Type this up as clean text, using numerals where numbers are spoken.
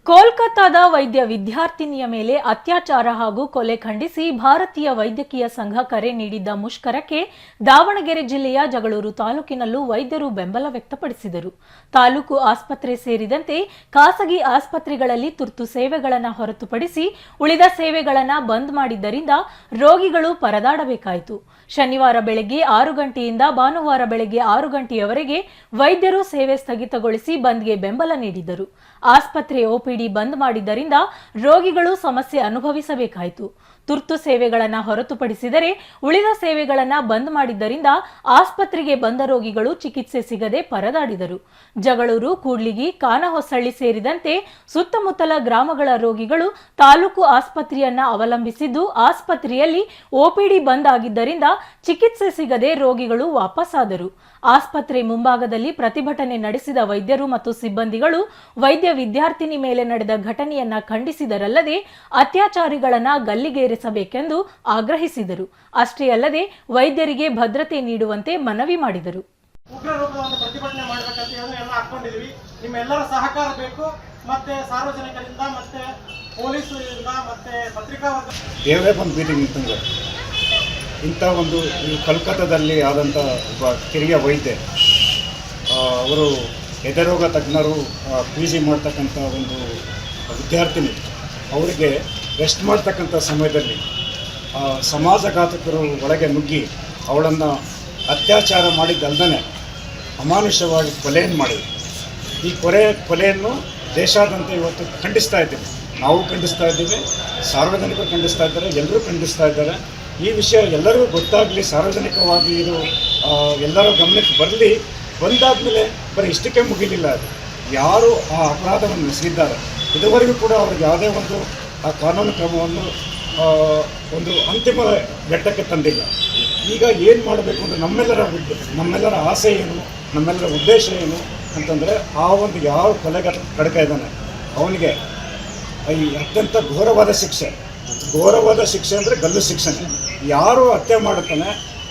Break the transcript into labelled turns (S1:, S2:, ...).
S1: ಕೋಲ್ಕತ್ತಾದ ವೈದ್ಯ ವಿದ್ಯಾರ್ಥಿನಿಯ ಮೇಲೆ ಅತ್ಯಾಚಾರ ಹಾಗೂ ಕೊಲೆ ಖಂಡಿಸಿ ಭಾರತೀಯ ವೈದ್ಯಕೀಯ ಸಂಘ ಕರೆ ನೀಡಿದ್ದ ಮುಷ್ಕರಕ್ಕೆ ದಾವಣಗೆರೆ ಜಿಲ್ಲೆಯ ಜಗಳೂರು ತಾಲೂಕಿನಲ್ಲೂ ವೈದ್ಯರು ಬೆಂಬಲ ವ್ಯಕ್ತಪಡಿಸಿದರು. ತಾಲೂಕು ಆಸ್ಪತ್ರೆ ಸೇರಿದಂತೆ ಖಾಸಗಿ ಆಸ್ಪತ್ರೆಗಳಲ್ಲಿ ತುರ್ತು ಸೇವೆಗಳನ್ನು ಹೊರತುಪಡಿಸಿ ಉಳಿದ ಸೇವೆಗಳನ್ನು ಬಂದ್ ಮಾಡಿದ್ದರಿಂದ ರೋಗಿಗಳು ಪರದಾಡಬೇಕಾಯಿತು. ಶನಿವಾರ ಬೆಳಗ್ಗೆ 6 ಗಂಟೆಯಿಂದ ಭಾನುವಾರ ಬೆಳಗ್ಗೆ 6 ಗಂಟೆಯವರೆಗೆ ವೈದ್ಯರು ಸೇವೆ ಸ್ಥಗಿತಗೊಳಿಸಿ ಬಂದ್ಗೆ ಬೆಂಬಲ ನೀಡಿದರು. ಆಸ್ಪತ್ರೆ ಓಪಿಡಿ ಬಂದ್ ಮಾಡಿದ್ದರಿಂದ ರೋಗಿಗಳು ಸಮಸ್ಯೆ ಅನುಭವಿಸಬೇಕಾಯಿತು. ತುರ್ತು ಸೇವೆಗಳನ್ನು ಹೊರತುಪಡಿಸಿದರೆ ಉಳಿದ ಸೇವೆಗಳನ್ನು ಬಂದ್ ಮಾಡಿದ್ದರಿಂದ ಆಸ್ಪತ್ರೆಗೆ ಬಂದ ರೋಗಿಗಳು ಚಿಕಿತ್ಸೆ ಸಿಗದೆ ಪರದಾಡಿದರು. ಜಗಳೂರು, ಕೂಡ್ಲಿಗಿ, ಕಾನಹೊಸಳ್ಳಿ ಸೇರಿದಂತೆ ಸುತ್ತಮುತ್ತಲ ಗ್ರಾಮಗಳ ರೋಗಿಗಳು ತಾಲೂಕು ಆಸ್ಪತ್ರೆಯನ್ನ ಅವಲಂಬಿಸಿದ್ದು, ಆಸ್ಪತ್ರೆಯಲ್ಲಿ ಓಪಿಡಿ ಬಂದ್ ಆಗಿದ್ದರಿಂದ ಚಿಕಿತ್ಸೆ ಸಿಗದೆ ರೋಗಿಗಳು ವಾಪಸ್ಸಾದರು. ಆಸ್ಪತ್ರೆ ಮುಂಭಾಗದಲ್ಲಿ ಪ್ರತಿಭಟನೆ ನಡೆಸಿದ ವೈದ್ಯರು ಮತ್ತು ಸಿಬ್ಬಂದಿಗಳು ವೈದ್ಯ ವಿದ್ಯಾರ್ಥಿನಿ ಮೇಲೆ ನಡೆದ ಘಟನೆಯನ್ನ ಖಂಡಿಸಿದರಲ್ಲದೆ ಅತ್ಯಾಚಾರಿಗಳನ್ನ ಗಲ್ಲಿಗೇರಿಸಬೇಕೆಂದು ಆಗ್ರಹಿಸಿದರು. ಅಷ್ಟೇ ಅಲ್ಲದೆ ವೈದ್ಯರಿಗೆ ಭದ್ರತೆ ನೀಡುವಂತೆ ಮನವಿ ಮಾಡಿದರು.
S2: ಪ್ರತಿಭಟನೆ ಮಾಡಬೇಕಂತ ಎಲ್ಲ ಹಾಕೊಂಡಿದ್ವಿ. ನಿಮ್ಮೆಲ್ಲರ ಸಹಕಾರ ಬೇಕು. ಮತ್ತೆ ಸಾರ್ವಜನಿಕರಿಂದ ಮತ್ತೆ ಪೊಲೀಸರಿಂದ ಮತ್ತೆ ಪತ್ರಿಕಾ
S3: ಇಂಥ ಒಂದು ಈ ಕಲ್ಕತ್ತಾದಲ್ಲಿ ಆದಂಥ ಒಬ್ಬ ಕಿರಿಯ ವೈದ್ಯ, ಅವರು ಎದೆರೋಗ ತಜ್ಞರು PG ಮಾಡ್ತಕ್ಕಂಥ ಒಂದು ವಿದ್ಯಾರ್ಥಿನಿ, ಅವರಿಗೆ ರೆಸ್ಟ್ ಮಾಡ್ತಕ್ಕಂಥ ಸಮಯದಲ್ಲಿ ಸಮಾಜಘಾತಕರು ಒಳಗೆ ನುಗ್ಗಿ ಅವಳನ್ನು ಅತ್ಯಾಚಾರ ಮಾಡಿದ್ದಲ್ದೇ ಅಮಾನುಷವಾಗಿ ಕೊಲೆಯನ್ನು ಮಾಡಿದರು. ಈ ಕೊಲೆಯನ್ನು ದೇಶಾದ್ಯಂತ ಇವತ್ತು ಖಂಡಿಸ್ತಾ ಇದ್ದೀವಿ. ನಾವು ಖಂಡಿಸ್ತಾ ಇದ್ದೀವಿ, ಸಾರ್ವಜನಿಕರು ಖಂಡಿಸ್ತಾ ಇದ್ದಾರೆ, ಎಲ್ಲರೂ ಖಂಡಿಸ್ತಾ ಇದ್ದಾರೆ. ಈ ವಿಷಯ ಎಲ್ಲರಿಗೂ ಗೊತ್ತಾಗಲಿ, ಸಾರ್ವಜನಿಕವಾಗಿ ಇದು ಎಲ್ಲರ ಗಮನಕ್ಕೆ ಬರಲಿ. ಬಂದಾದಮೇಲೆ ಬರೀ ಇಷ್ಟಕ್ಕೆ ಮುಗಿಲಿಲ್ಲ. ಅದು ಯಾರು ಆ ಅಪರಾಧವನ್ನು ಎಸಗಿದ್ದಾರೆ ಇದುವರೆಗೂ ಕೂಡ ಅವ್ರಿಗೆ ಯಾವುದೇ ಒಂದು ಆ ಕಾನೂನು ಕ್ರಮವನ್ನು ಒಂದು ಅಂತಿಮ ಘಟ್ಟಕ್ಕೆ ತಂದಿಲ್ಲ. ಈಗ ಏನು ಮಾಡಬೇಕು ಅಂದರೆ ನಮ್ಮೆಲ್ಲರ ಆಸೆ ಏನು, ನಮ್ಮೆಲ್ಲರ ಉದ್ದೇಶ ಏನು ಅಂತಂದರೆ, ಆ ಒಂದು ಯಾವ ಕಡಕ ಇದ್ದಾನೆ ಅವನಿಗೆ ಈ ಅತ್ಯಂತ ಘೋರವಾದ ಶಿಕ್ಷೆ ಅಂದರೆ ಗಲ್ಲು ಶಿಕ್ಷೆ. ಯಾರು ಹತ್ಯೆ ಮಾಡುತ್ತಾನೆ